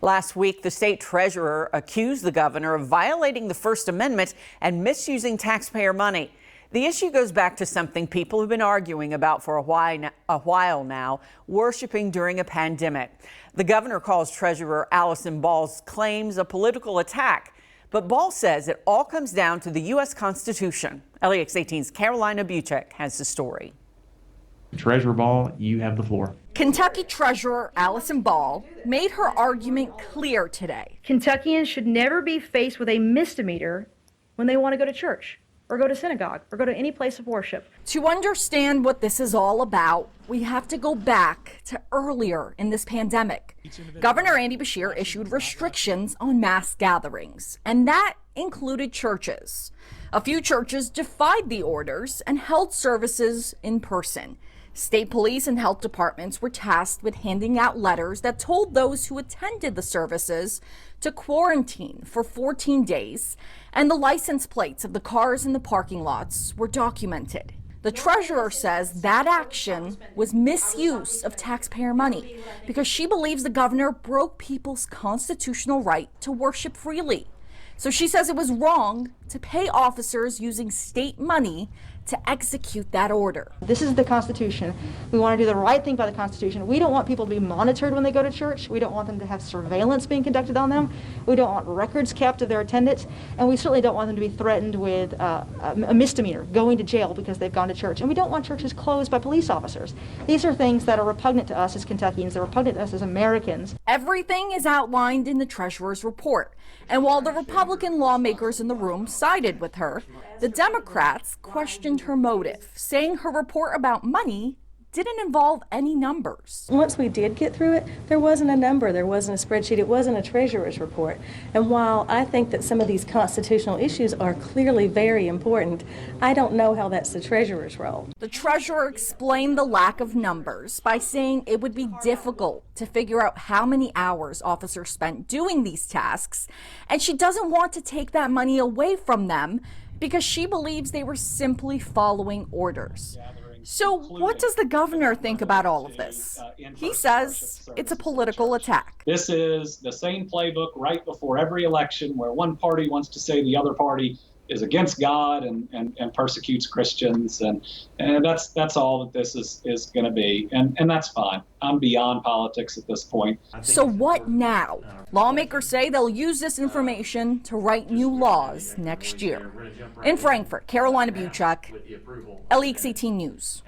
Last week, the state treasurer accused the governor of violating the First Amendment and misusing taxpayer money. The issue goes back to something people have been arguing about for a while now, worshiping during a pandemic. The governor calls Treasurer Allison Ball's claims a political attack. But Ball says it all comes down to the U.S. Constitution. LEX 18's Carolina Buchek has the story. Treasurer Ball, you have the floor. Kentucky Treasurer Allison Ball made her argument clear today. Kentuckians should never be faced with a misdemeanor when they want to go to church or go to synagogue or go to any place of worship. To understand what this is all about, we have to go back to earlier in this pandemic. Governor Andy Beshear issued restrictions on mass gatherings, and that included churches. A few churches defied the orders and held services in person. State police and health departments were tasked with handing out letters that told those who attended the services to quarantine for 14 days, and the license plates of the cars in the parking lots were documented. The treasurer says that action was misuse of taxpayer money because she believes the governor broke people's constitutional right to worship freely. So she says it was wrong to pay officers using state money to execute that order. This is the Constitution. We want to do the right thing by the Constitution. We don't want people to be monitored when they go to church. We don't want them to have surveillance being conducted on them. We don't want records kept of their attendance. And we certainly don't want them to be threatened with a misdemeanor, going to jail because they've gone to church. And we don't want churches closed by police officers. These are things that are repugnant to us as Kentuckians. They're repugnant to us as Americans. Everything is outlined in the treasurer's report. And while the Republican lawmakers in the room sided with her, the Democrats questioned her motive, saying her report about money didn't involve any numbers. Once we did get through it, there wasn't a number, there wasn't a spreadsheet, it wasn't a treasurer's report. And while I think that some of these constitutional issues are clearly very important, I don't know how that's the treasurer's role. The treasurer explained the lack of numbers by saying it would be difficult to figure out how many hours officers spent doing these tasks, and she doesn't want to take that money away from them because she believes they were simply following orders. So what does the governor think about all of this? He says it's a political attack. This is the same playbook right before every election where one party wants to say the other party is against God and persecutes Christians. And that's all that this is going to be. And that's fine. I'm beyond politics at this point. So what now? Lawmakers say they'll use this information to write new laws next year. In Frankfort, Carolina Buchek, LEX 18 News.